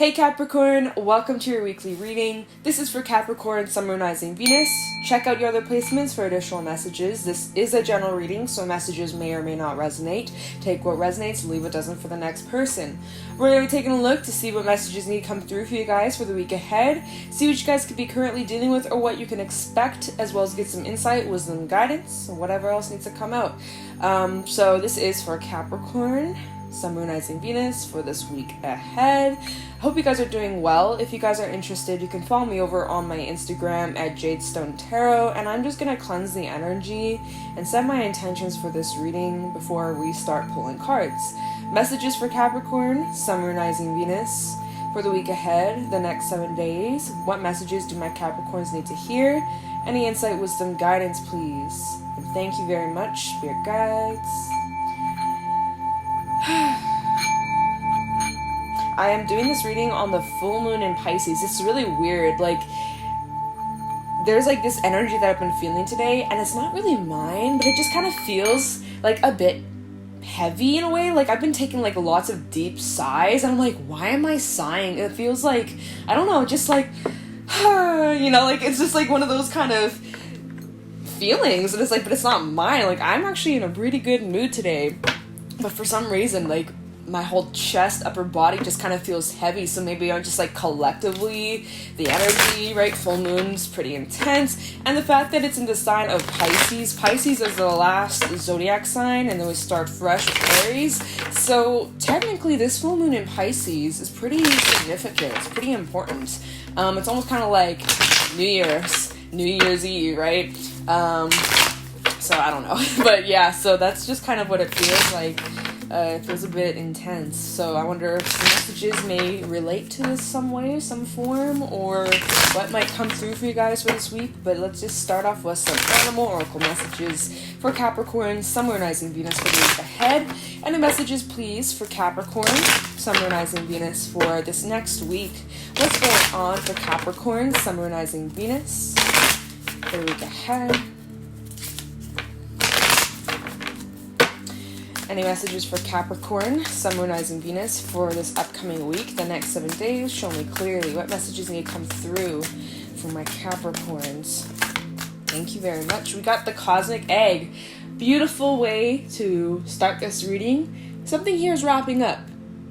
Hey Capricorn, welcome to your weekly reading. This is for Capricorn, Sun, Moon, Rising, Venus. Check out your other placements for additional messages. This is a general reading, so messages may or may not resonate. Take what resonates, leave what doesn't for the next person. We're going to be taking a look to see what messages need to come through for you guys for the week ahead, see what you guys could be currently dealing with or what you can expect, as well as get some insight, wisdom, guidance, and whatever else needs to come out. So this is for Capricorn, Sun, Moon, Rising, Venus for this week ahead. I hope you guys are doing well. If you guys are interested, you can follow me over on my Instagram at Jadestone Tarot, and I'm just going to cleanse the energy and set my intentions for this reading before we start pulling cards. Messages for Capricorn, Sun, Moon, Rising, Venus for the week ahead, the next 7 days. What messages do my Capricorns need to hear? Any insight, wisdom, guidance, please. And thank you very much, Spirit Guides. I am doing this reading on the full moon in Pisces. It's really weird. There's this energy that I've been feeling today, and it's not really mine, but it just kind of feels a bit heavy in a way. I've been taking lots of deep sighs, and I'm like, why am I sighing? It feels I don't know, just it's just one of those kind of feelings, and it's but it's not mine. I'm actually in a pretty good mood today, but for some reason, my whole chest, upper body just kind of feels heavy. So maybe I'm just collectively, the energy, right? Full moon's pretty intense. And the fact that it's in the sign of Pisces. Pisces is the last zodiac sign, and then we start fresh with Aries. So technically this full moon in Pisces is pretty significant. It's pretty important. It's almost kind of like New Year's Eve, right? So I don't know. But yeah, so that's just kind of what it feels like. It feels a bit intense, so I wonder if the messages may relate to this some way, some form, or what might come through for you guys for this week. But let's just start off with some animal oracle messages for Capricorn, Sun, Moon, Rising, Venus for the week ahead. And the messages, please, for Capricorn, Sun, Moon, Rising, Venus for this next week. What's going on for Capricorn, Sun, Moon, Rising, Venus for the week ahead? Any messages for Capricorn, Sun, Moon, Rising, Venus for this upcoming week, the next 7 days? Show me clearly what messages need to come through for my Capricorns. Thank you very much. We got the Cosmic Egg. Beautiful way to start this reading. Something here is wrapping up.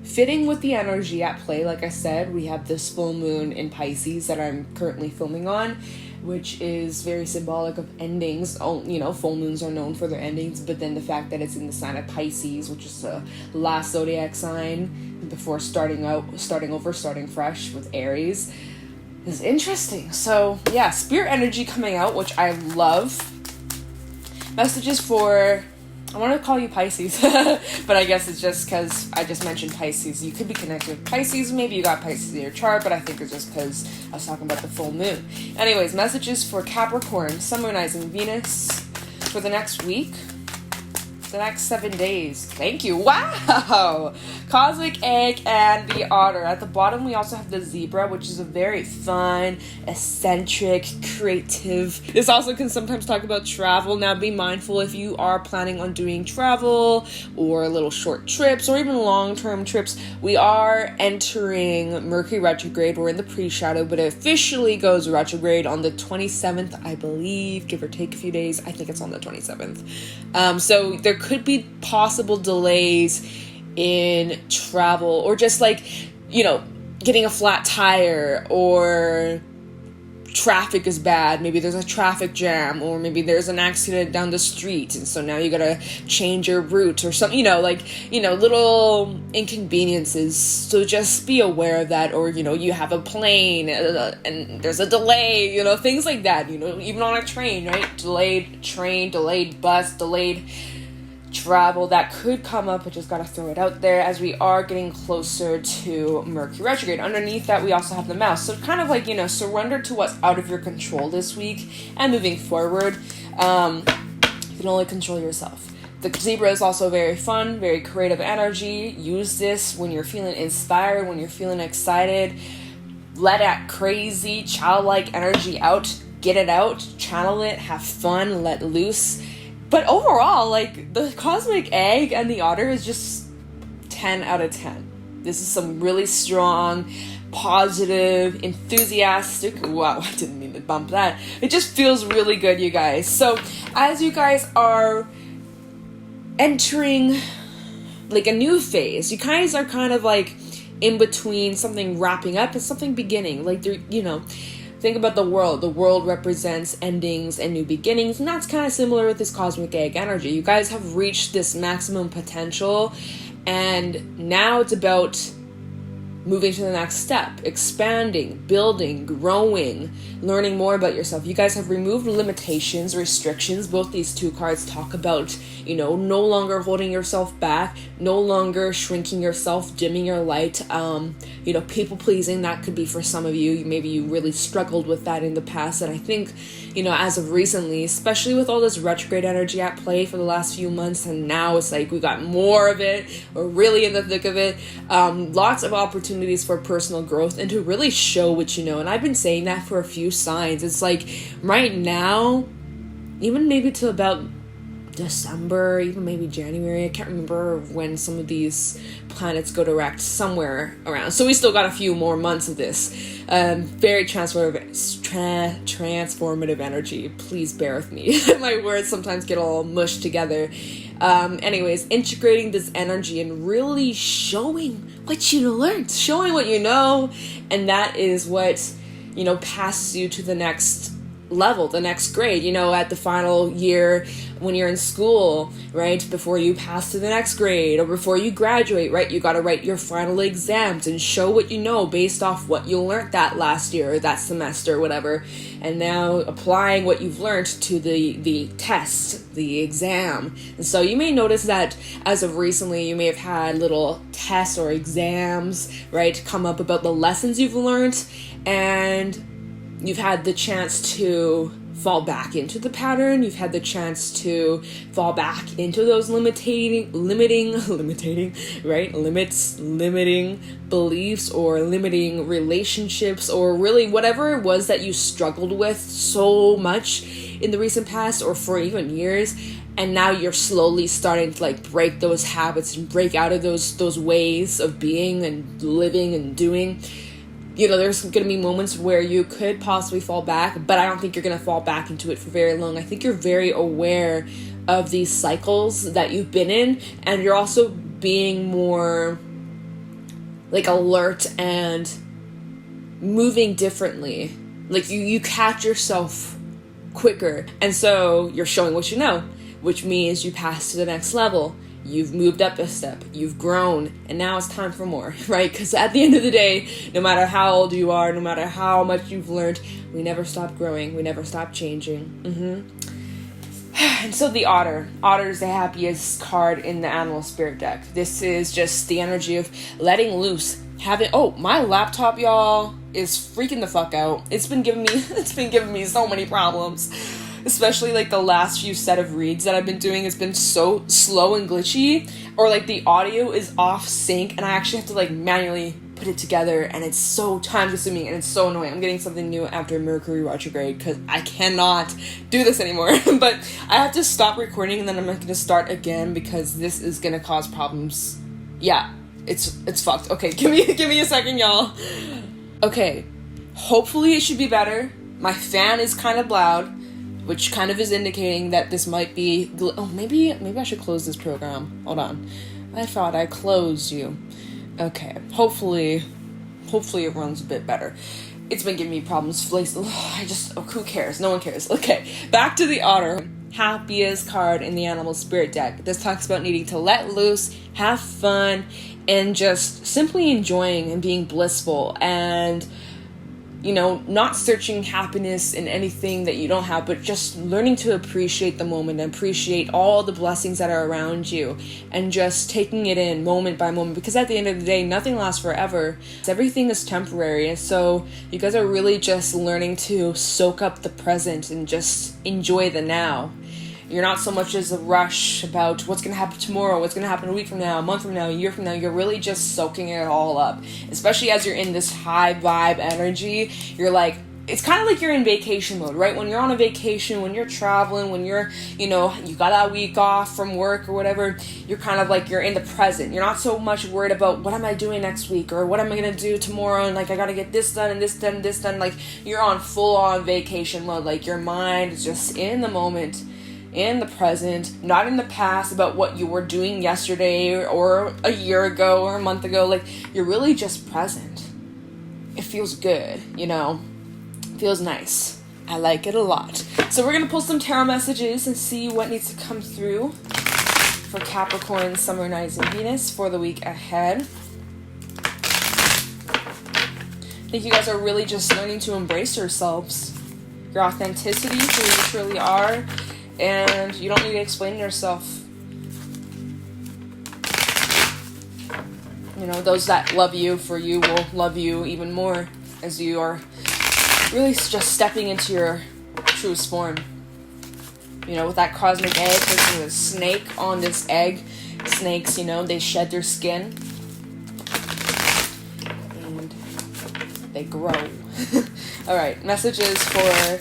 Fitting with the energy at play, like I said, we have this full moon in Pisces that I'm currently filming on, which is very symbolic of endings. Full moons are known for their endings, but then the fact that it's in the sign of Pisces, which is the last zodiac sign before starting fresh with Aries, is interesting. So yeah, spirit energy coming out, which I love. Messages for, I want to call you Pisces, but I guess it's just because I just mentioned Pisces. You could be connected with Pisces. Maybe you got Pisces in your chart, but I think it's just because I was talking about the full moon. Anyways, messages for Capricorn, Sun, Moon, Rising, Venus for the next week, the next 7 days. Thank you. Wow! Cosmic Egg and the Otter. At the bottom, we also have the Zebra, which is a very fun, eccentric, creative. This also can sometimes talk about travel. Now, be mindful if you are planning on doing travel or little short trips or even long-term trips. We are entering Mercury retrograde. We're in the pre-shadow, but it officially goes retrograde on the 27th, I believe, give or take a few days. I think it's on the 27th. So there could be possible delays in travel, or just getting a flat tire, or traffic is bad. Maybe there's a traffic jam, or maybe there's an accident down the street, and so now you gotta change your route or something, little inconveniences. So just be aware of that. Or you have a plane and there's a delay, things like that, even on a train, right? Delayed train, delayed bus, delayed travel, that could come up. I just gotta throw it out there as we are getting closer to Mercury retrograde. Underneath that, we also have the Mouse. So kind of surrender to what's out of your control this week, and moving forward, you can only control yourself. The Zebra is also very fun, very creative energy. Use this when you're feeling inspired, when you're feeling excited. Let that crazy, childlike energy out. Get it out, channel it, have fun, let loose. But overall, the Cosmic Egg and the Otter is just 10 out of 10. This is some really strong, positive, enthusiastic. Wow, I didn't mean to bump that. It just feels really good, you guys. So as you guys are entering like a new phase, you guys are kind of like in between something wrapping up and something beginning. Like, you know, think about the world. The world represents endings and new beginnings, and that's kind of similar with this cosmic egg energy. You guys have reached this maximum potential, and now it's about moving to the next step, expanding, building, growing, learning more about yourself. You guys have removed limitations, restrictions. Both these two cards talk about, you know, no longer holding yourself back, no longer shrinking yourself, dimming your light. You know, people pleasing, that could be for some of you. Maybe you really struggled with that in the past. And I think, you know, as of recently, especially with all this retrograde energy at play for the last few months, and now it's like we got more of it. We're really in the thick of it. Lots of opportunities for personal growth and to really show what you know. And I've been saying that for a few signs. It's like right now, even maybe to about December, even maybe January, I can't remember when some of these planets go direct, somewhere around. So we still got a few more months of this. Very transformative energy. Please bear with me. My words sometimes get all mushed together. Anyways, integrating this energy and really showing what you learned, showing what you know, and that is what, you know, passes you to the next level, the next grade. You know, at the final year when you're in school, right, before you pass to the next grade or before you graduate, right, you got to write your final exams and show what you know based off what you learned that last year or that semester or whatever, and now applying what you've learned to the test, the exam. And so you may notice that as of recently, you may have had little tests or exams, right, come up about the lessons you've learned, and you've had the chance to fall back into the pattern. You've had the chance to fall back into those limiting beliefs or limiting relationships, or really whatever it was that you struggled with so much in the recent past or for even years. And now you're slowly starting to like break those habits and break out of those ways of being and living and doing. You know, there's going to be moments where you could possibly fall back, but I don't think you're going to fall back into it for very long. I think you're very aware of these cycles that you've been in, and you're also being more like alert and moving differently. Like you catch yourself quicker, and so you're showing what you know, which means you pass to the next level. You've moved up a step, you've grown, and now it's time for more, right? Because at the end of the day, no matter how old you are, no matter how much you've learned, we never stop growing, we never stop changing. And so the Otter is the happiest card in the Animal Spirit deck. This is just the energy of letting loose, my laptop, y'all, is freaking the fuck out. It's been giving me so many problems. Especially like the last few set of reads that I've been doing, it's been so slow and glitchy, or like the audio is off sync and I actually have to like manually put it together, and it's so time consuming and it's so annoying. I'm getting something new after Mercury retrograde because I cannot do this anymore. But I have to stop recording and then I'm going to start again because this is going to cause problems. Yeah, it's fucked. Okay, give me a second, y'all. Okay, hopefully it should be better. My fan is kind of loud, which kind of is indicating that this might be... maybe I should close this program. Hold on. I thought I closed you. Okay. Hopefully it runs a bit better. It's been giving me problems. Who cares? No one cares. Okay. Back to the Otter. Happiest card in the Animal Spirit deck. This talks about needing to let loose, have fun, and just simply enjoying and being blissful, and you know, not searching happiness in anything that you don't have, but just learning to appreciate the moment and appreciate all the blessings that are around you and just taking it in moment by moment, because at the end of the day, nothing lasts forever. Everything is temporary. And so you guys are really just learning to soak up the present and just enjoy the now. You're not so much as a rush about what's going to happen tomorrow, what's going to happen a week from now, a month from now, a year from now. You're really just soaking it all up. Especially as you're in this high vibe energy, you're like, it's kind of like you're in vacation mode, right? When you're on a vacation, when you're traveling, when you're, you got that week off from work or whatever, you're kind of like, you're in the present. You're not so much worried about what am I doing next week or what am I going to do tomorrow, and like I got to get this done and this done and this done. Like you're on full on vacation mode. Like your mind is just in the moment, in the present, not in the past about what you were doing yesterday or a year ago or a month ago. Like you're really just present. It feels good, feels nice. I like it a lot. So we're going to pull some tarot messages and see what needs to come through for Capricorn, Sun, Moon, Rising, Venus for the week ahead. I think you guys are really just learning to embrace yourselves, your authenticity, who you truly are, and you don't need to explain yourself. Those that love you for you will love you even more as you are really just stepping into your truest form. With that cosmic egg, there's a snake on this egg. Snakes, they shed their skin and they grow. All right, messages for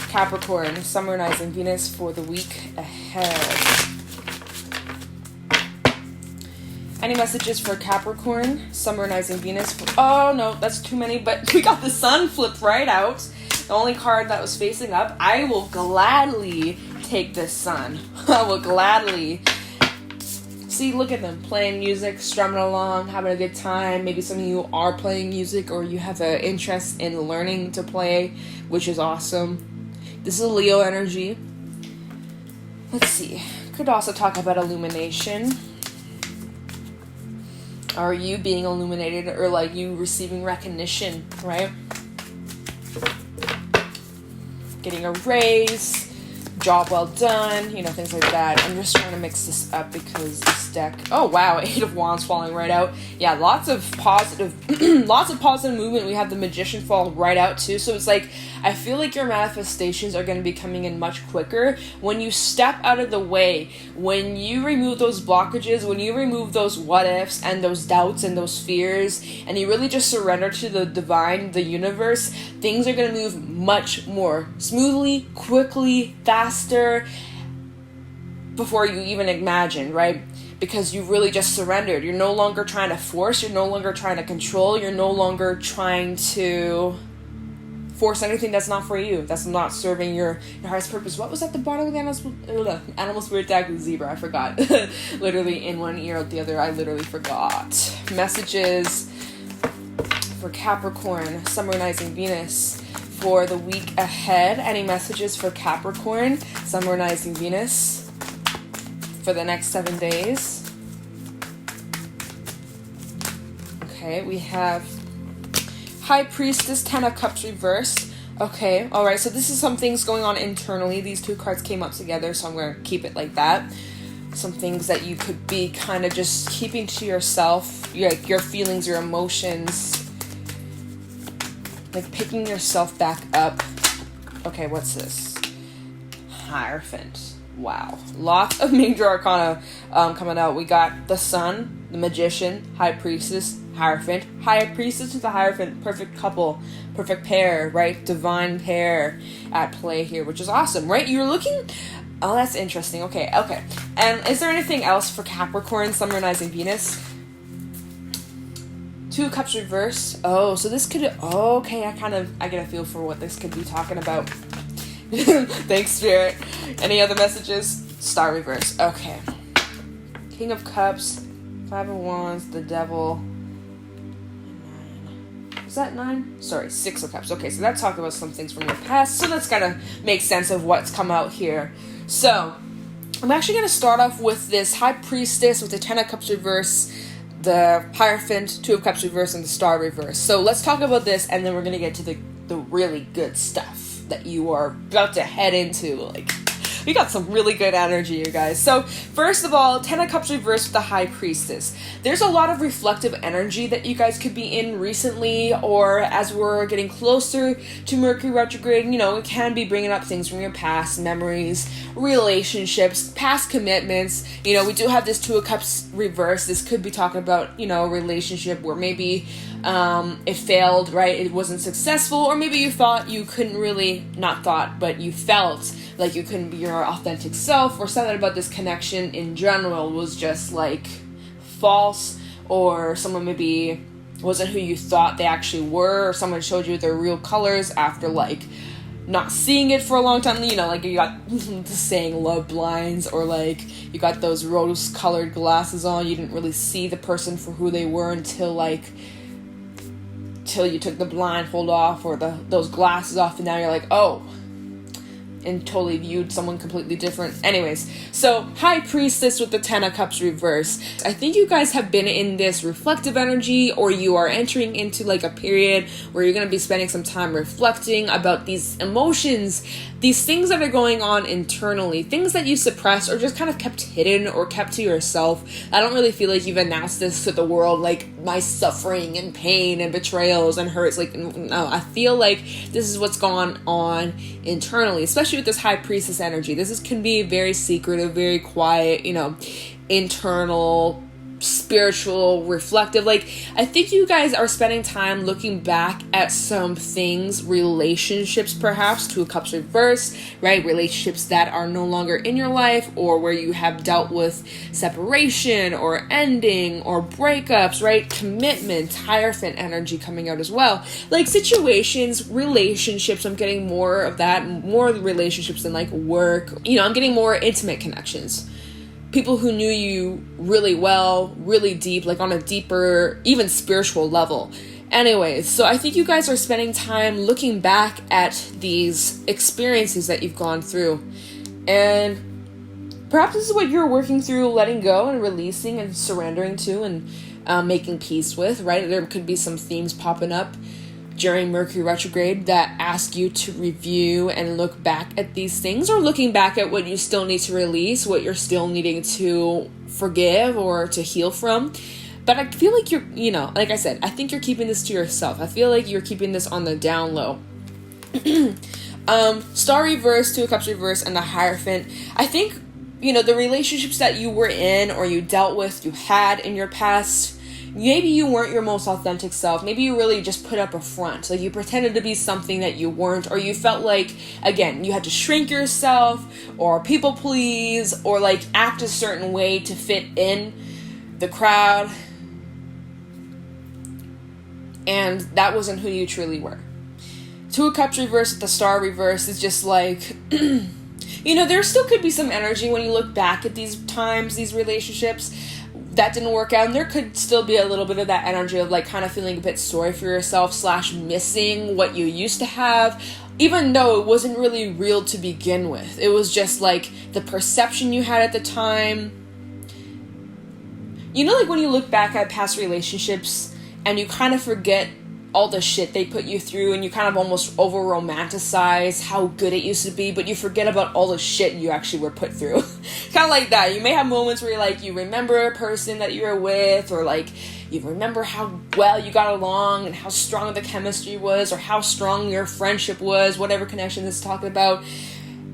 Capricorn, Sun, Moon, Rising, Venus for the week ahead. Any messages for Capricorn, Sun, Moon, Rising, Venus? Oh, no, that's too many, but we got the sun flipped right out. The only card that was facing up. I will gladly take this sun. I will gladly. See, look at them playing music, strumming along, having a good time. Maybe some of you are playing music or you have an interest in learning to play, which is awesome. This is Leo energy. Let's see. Could also talk about illumination. Are you being illuminated or like you receiving recognition, right? Getting a raise, job well done, things like that. I'm just trying to mix this up because this deck, oh wow, 8 of Wands falling right out. Yeah, lots of positive movement. We have the Magician fall right out too. So it's like, I feel like your manifestations are going to be coming in much quicker when you step out of the way, when you remove those blockages, when you remove those what ifs and those doubts and those fears, and you really just surrender to the divine, the universe. Things are going to move much more smoothly, quickly, faster before you even imagine, right? Because you really just surrendered. You're no longer trying to force. You're no longer trying to control. You're no longer trying to force anything that's not for you, that's not serving your heart's purpose. What was at the bottom of the animal spirit deck? Zebra, I forgot. Literally in one ear out the other, I literally forgot. Messages for Capricorn, Sun, Moon, Rising, Venus for the week ahead. Any messages for Capricorn, Sun, Moon, Rising, Venus for the next 7 days? Okay, we have High Priestess, 10 of Cups reversed. Okay, alright, so this is some things going on internally. These two cards came up together, so I'm going to keep it like that. Some things that you could be kind of just keeping to yourself, your feelings, your emotions. Like picking yourself back up. Okay, what's this? Hierophant. Wow. Lots of major arcana coming out. We got the Sun, the Magician, High Priestess, Hierophant. High Priestess to the Hierophant. Perfect couple. Perfect pair, right? Divine pair at play here, which is awesome, right? You're looking... Oh, that's interesting. Okay. And is there anything else for Capricorn, Sun, Moon, Rising, Venus? 2 of Cups reverse. Oh, so this could... Okay, I get a feel for what this could be talking about. Thanks, Spirit. Any other messages? Star reverse. Okay. King of Cups, 5 of Wands, the Devil. 9. Is that 9? Sorry, 6 of Cups. Okay, so that's talking about some things from your past. So that's gonna make sense of what's come out here. So, I'm actually gonna start off with this High Priestess with the 10 of Cups reverse, the Hierophant, 2 of Cups reverse, and the Star reverse. So let's talk about this, and then we're gonna get to the really good stuff that you are about to head into. Like, We got some really good energy, you guys. So, first of all, Ten of Cups reversed with the High Priestess. There's a lot of reflective energy that you guys could be in recently, or as we're getting closer to Mercury retrograde, you know, it can be bringing up things from your past, memories, relationships, past commitments. You know, we do have this Two of Cups reversed. This could be talking about, you know, a relationship where maybe it failed, right? It wasn't successful, or maybe you thought you couldn't really, not thought, but you felt like you couldn't be your authentic self, or something about this connection in general was just like false, or someone maybe wasn't who you thought they actually were, or someone showed you their real colors after like not seeing it for a long time. You know, like you got the saying love blinds, or like you got those rose colored glasses on. You didn't really see the person for who they were until you took the blindfold off, or those glasses off, and now you're like, oh, and totally viewed someone completely different. Anyways, so High Priestess with the Ten of Cups reverse. I think you guys have been in this reflective energy, or you are entering into like a period where you're going to be spending some time reflecting about these emotions, these things that are going on internally, things that you suppressed or just kind of kept hidden or kept to yourself. I don't really feel like you've announced this to the world, like my suffering and pain and betrayals and hurts. Like, no, I feel like this is what's gone on internally, especially with this High Priestess energy. This can be very secretive, very quiet, you know, internal, spiritual, reflective. Like, I think you guys are spending time looking back at some things, relationships perhaps, Two of Cups reverse, right? Relationships that are no longer in your life, or where you have dealt with separation or ending or breakups, right? Commitment, Hierophant energy coming out as well. Like situations, relationships, I'm getting more of that, more relationships than like work. You know, I'm getting more intimate connections. People who knew you really well, really deep, like on a deeper, even spiritual level. Anyways, so I think you guys are spending time looking back at these experiences that you've gone through. And perhaps this is what you're working through, letting go and releasing and surrendering to, and making peace with, right? There could be some themes popping up during Mercury retrograde that ask you to review and look back at these things, or looking back at what you still need to release, what you're still needing to forgive or to heal from. But I feel like you're, you know, like I said, I think you're keeping this to yourself. I feel like you're keeping this on the down low. Star reverse, Two of Cups reverse, and the Hierophant. I think, you know, the relationships that you were in or you dealt with, you had in your past, maybe you weren't your most authentic self. Maybe you really just put up a front. Like you pretended to be something that you weren't, or you felt like, again, you had to shrink yourself or people please or like act a certain way to fit in the crowd. And that wasn't who you truly were. Two of Cups reverse with the Star reverse is just like, you know, there still could be some energy when you look back at these times, these relationships that didn't work out, and there could still be a little bit of that energy of like kind of feeling a bit sorry for yourself / missing what you used to have, even though it wasn't really real to begin with. It was just like the perception you had at the time. You know, like when you look back at past relationships and you kind of forget all the shit they put you through, and you kind of almost over romanticize how good it used to be, but you forget about all the shit you actually were put through. Kind of like that. You may have moments where you're like, you remember a person that you were with, or like you remember how well you got along and how strong the chemistry was, or how strong your friendship was, whatever connection this is talking about.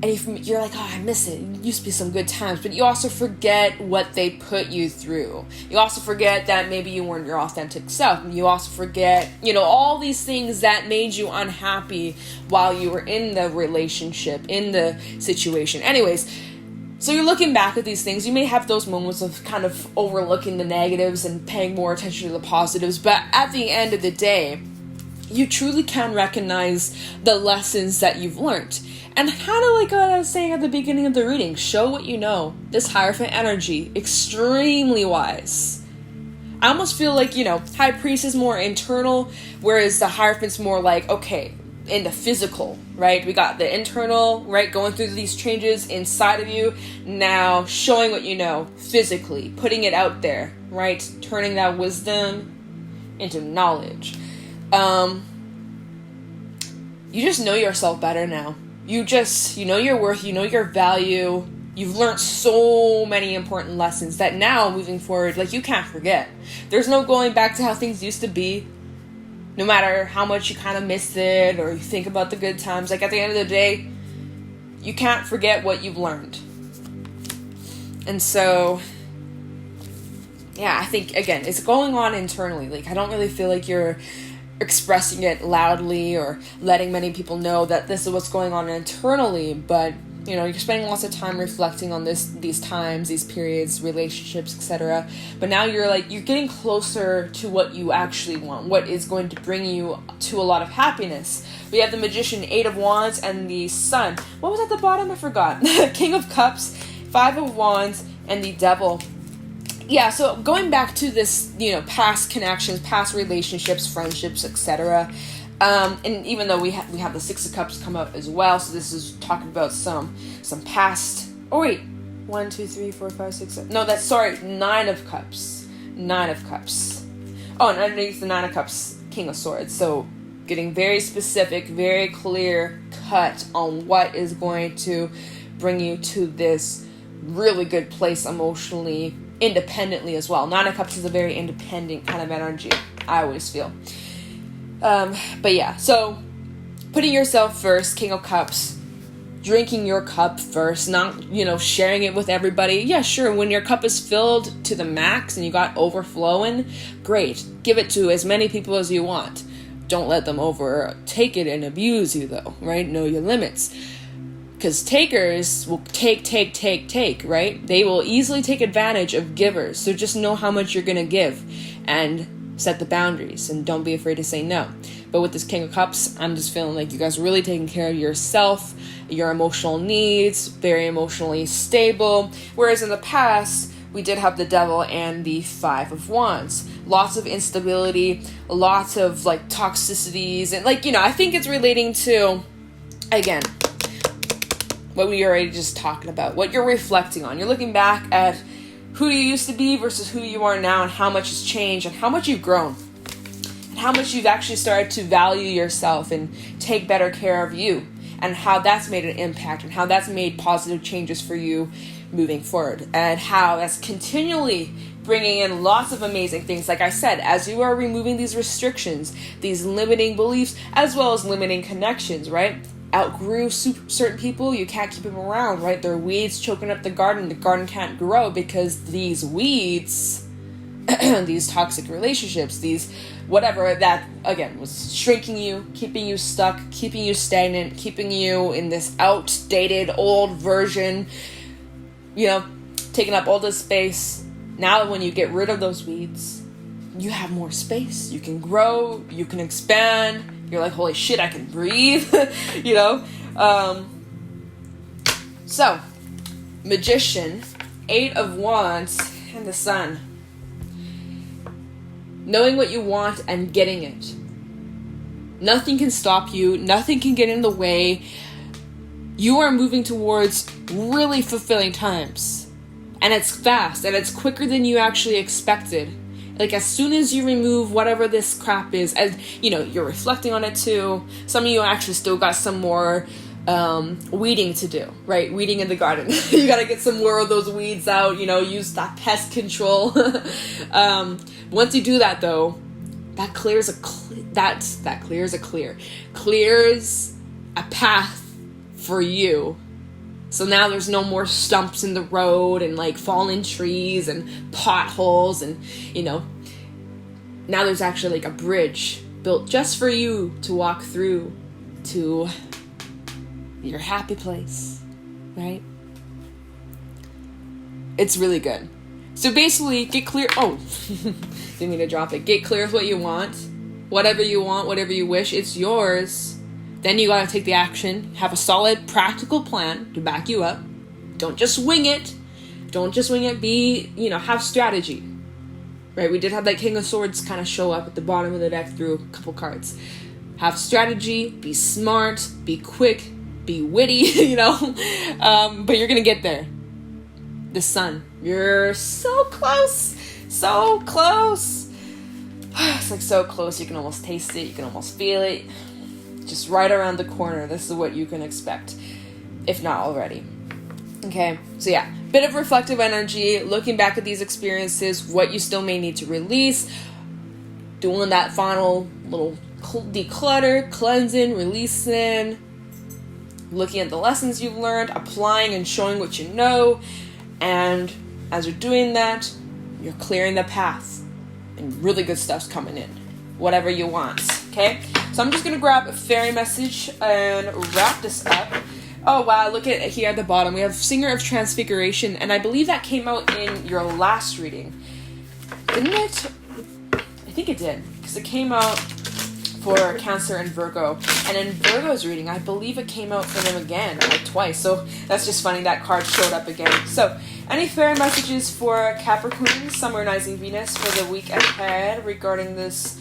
And you're like, oh, I miss it. It used to be some good times. But you also forget what they put you through. You also forget that maybe you weren't your authentic self. You also forget, you know, all these things that made you unhappy while you were in the relationship, in the situation. Anyways, so you're looking back at these things. You may have those moments of kind of overlooking the negatives and paying more attention to the positives. But at the end of the day, you truly can recognize the lessons that you've learned. And kind of like what I was saying at the beginning of the reading, show what you know. This Hierophant energy, extremely wise. I almost feel like, you know, High Priest is more internal, whereas the Hierophant's more like, okay, in the physical, right? We got the internal, right, going through these changes inside of you. Now showing what you know physically, putting it out there, right? Turning that wisdom into knowledge. You just know yourself better now. you know your worth, you know your value. You've learned so many important lessons that now, moving forward, like, you can't forget. There's no going back to how things used to be, no matter how much you kind of miss it or you think about the good times. Like, at the end of the day, you can't forget what you've learned. And so, yeah, I think, again, it's going on internally. Like, I don't really feel like you're expressing it loudly or letting many people know that this is what's going on internally, but, you know, you're spending lots of time reflecting on these times, these periods, relationships, etc. But now you're getting closer to what you actually want, what is going to bring you to a lot of happiness. We have the Magician, 8 of Wands, and the Sun. What was at the bottom? I forgot. King of Cups, 5 of Wands, and the Devil. Yeah, so going back to this, you know, past connections, past relationships, friendships, etc. And even though we have the 6 of Cups come up as well, so this is talking about some past. Oh wait, 1, 2, 3, 4, 5, 6, 7. No, that's, sorry, 9 of Cups. 9 of Cups. Oh, and underneath the 9 of Cups, King of Swords. So getting very specific, very clear cut on what is going to bring you to this really good place emotionally, independently as well. 9 of Cups is a very independent kind of energy, I always feel. But yeah, so putting yourself first, King of Cups, drinking your cup first, not, you know, sharing it with everybody. Yeah, sure, when your cup is filled to the max and you got overflowing, great. Give it to as many people as you want. Don't let them overtake it and abuse you, though, right? Know your limits. Because takers will take, right? They will easily take advantage of givers. So just know how much you're going to give and set the boundaries, and don't be afraid to say no. But with this King of Cups, I'm just feeling like you guys are really taking care of yourself, your emotional needs, very emotionally stable. Whereas in the past, we did have the Devil and the 5 of Wands. Lots of instability, lots of like toxicities, and like, you know, I think it's relating to, again, what we already just talking about, what you're reflecting on. You're looking back at who you used to be versus who you are now, and how much has changed, and how much you've grown, and how much you've actually started to value yourself and take better care of you, and how that's made an impact, and how that's made positive changes for you moving forward, and how that's continually bringing in lots of amazing things. Like I said, as you are removing these restrictions, these limiting beliefs, as well as limiting connections, right? Outgrew certain people, you can't keep them around, right? They're weeds choking up the garden can't grow because these weeds, these toxic relationships, these whatever that, again, was shrinking you, keeping you stuck, keeping you stagnant, keeping you in this outdated old version, you know, taking up all this space. Now when you get rid of those weeds, you have more space, you can grow, you can expand. You're like, holy shit, I can breathe, you know? So, Magician, 8 of Wands, and the Sun. Knowing what you want and getting it. Nothing can stop you. Nothing can get in the way. You are moving towards really fulfilling times. And it's fast, and it's quicker than you actually expected. Like, as soon as you remove whatever this crap is, as you know, you're reflecting on it too. Some of you actually still got some more weeding to do, right? Weeding in the garden. You got to get some more of those weeds out, you know, use that pest control. Once you do that, though, that clears a path for you. So now there's no more stumps in the road and like fallen trees and potholes, and, you know, now there's actually like a bridge built just for you to walk through to your happy place, right? It's really good. So basically, get clear. Oh, didn't mean to drop it. Get clear with what you want, whatever you wish, it's yours. Then you gotta take the action, have a solid, practical plan to back you up. Don't just wing it. Have strategy. Right, we did have that King of Swords kind of show up at the bottom of the deck through a couple cards. Have strategy, be smart, be quick, be witty, you know? But you're gonna get there. The Sun. You're so close. So close. It's like so close, you can almost taste it, you can almost feel it. just right around the corner. This is what you can expect, if not already. Okay, so yeah, bit of reflective energy, looking back at these experiences, what you still may need to release, doing that final little declutter, cleansing, releasing, looking at the lessons you've learned, applying and showing what you know, and as you're doing that, you're clearing the path, and really good stuff's coming in, whatever you want, okay? So I'm just going to grab a fairy message and wrap this up. Oh, wow, look at here at the bottom. We have Singer of Transfiguration, and I believe that came out in your last reading. Didn't it? I think it did, because it came out for Cancer and Virgo. And in Virgo's reading, I believe it came out for them again, like twice. So that's just funny, that card showed up again. So, any fairy messages for Capricorn, Sun, Moon, Rising, Venus for the week ahead regarding this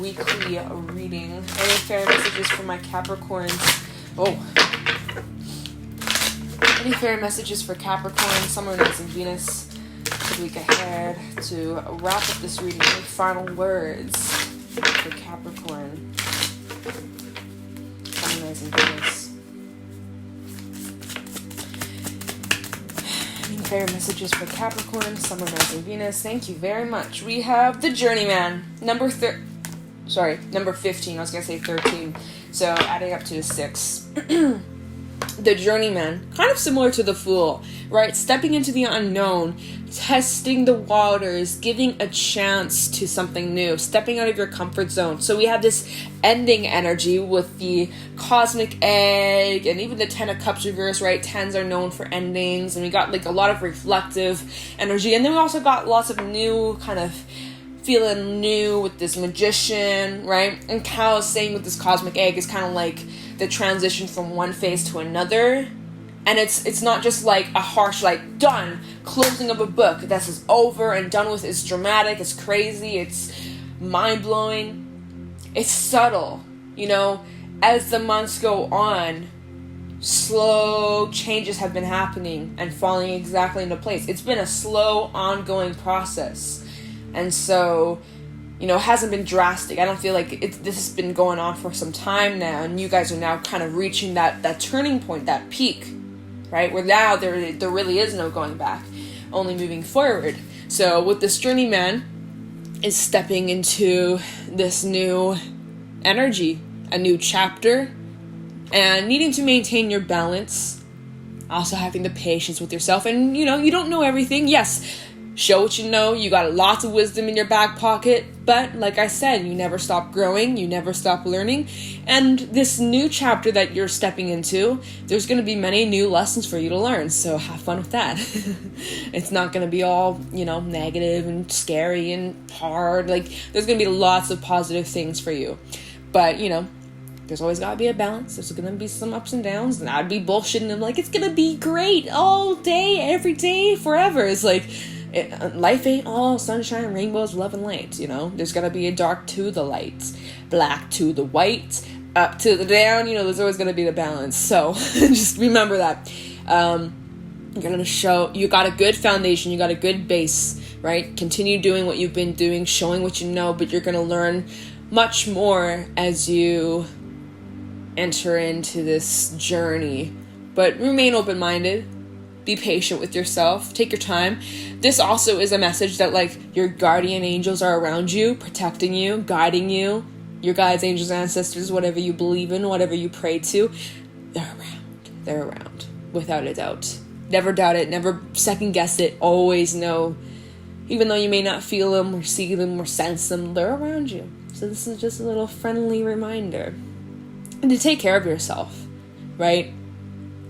weekly reading? Any fairy messages for my Capricorns? Oh. Any fairy messages for Capricorn, Sun, Moon, Rising, Venus for the week ahead to wrap up this reading? Any final words for Capricorn, Sun, Moon, Rising, Venus? Any fairy messages for Capricorn, Sun, Moon, Rising, Venus? Thank you very much. We have the Journeyman, number 15. I was going to say 13. So adding up to 6. The Journeyman, kind of similar to the Fool, right? Stepping into the unknown, testing the waters, giving a chance to something new, stepping out of your comfort zone. So we have this ending energy with the cosmic egg and even the 10 of Cups reverse, right? 10s are known for endings, and we got like a lot of reflective energy. And then we also got lots of new kind of feeling new with this Magician, right? And Cal is saying with this cosmic egg is kind of like the transition from one phase to another. And it's not just like a harsh, like, done, closing of a book. This is over and done with. It's dramatic, it's crazy, it's mind-blowing. It's subtle, you know? As the months go on, slow changes have been happening and falling exactly into place. It's been a slow, ongoing process. And so, you know, it hasn't been drastic. I don't feel like this has been going on for some time now, and you guys are now kind of reaching that turning point, that peak, right? Where now there really is no going back, only moving forward. So with this Journeyman is stepping into this new energy, a new chapter, and needing to maintain your balance, also having the patience with yourself. And, you know, you don't know everything. Yes, show what you know. You got lots of wisdom in your back pocket. But like I said, you never stop growing. You never stop learning. And this new chapter that you're stepping into, there's going to be many new lessons for you to learn. So have fun with that. It's not going to be all, you know, negative and scary and hard. Like, there's going to be lots of positive things for you. But, you know, there's always got to be a balance. There's going to be some ups and downs. And I'd be bullshitting them like, it's going to be great all day, every day, forever. It's like, life ain't all sunshine, rainbows, love, and light, you know? There's gotta be a dark to the light, black to the white, up to the down, you know, there's always gonna be the balance. So, just remember that. You're gonna show, you got a good foundation, you got a good base, right? Continue doing what you've been doing, showing what you know, but you're gonna learn much more as you enter into this journey. But remain open-minded. Be patient with yourself. Take your time. This also is a message that, like, your guardian angels are around you, protecting you, guiding you. Your guides, angels, ancestors, whatever you believe in, whatever you pray to, they're around. They're around, without a doubt. Never doubt it. Never second guess it. Always know, even though you may not feel them or see them or sense them, they're around you. So this is just a little friendly reminder. And to take care of yourself, right?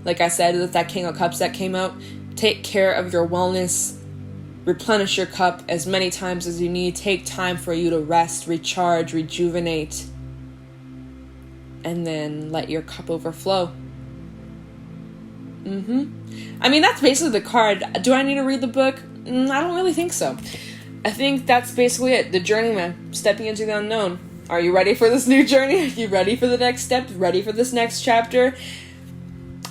Like I said, with that King of Cups that came out, take care of your wellness. Replenish your cup as many times as you need. Take time for you to rest, recharge, rejuvenate. And then let your cup overflow. I mean, that's basically the card. Do I need to read the book? I don't really think so. I think that's basically it. The Journeyman, stepping into the unknown. Are you ready for this new journey? Are you ready for the next step? Ready for this next chapter?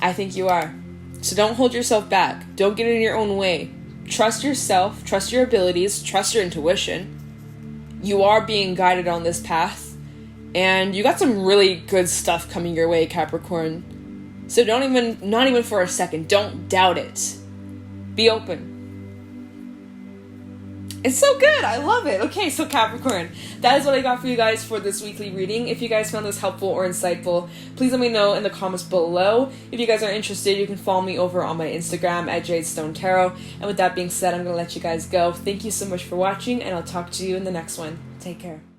I think you are. So don't hold yourself back. Don't get in your own way. Trust yourself. Trust your abilities. Trust your intuition. You are being guided on this path. And you got some really good stuff coming your way, Capricorn. So not even for a second, don't doubt it. Be open. It's so good. I love it. Okay, so Capricorn, that is what I got for you guys for this weekly reading. If you guys found this helpful or insightful, please let me know in the comments below. If you guys are interested, you can follow me over on my Instagram at Jadestone Tarot. And with that being said, I'm going to let you guys go. Thank you so much for watching, and I'll talk to you in the next one. Take care.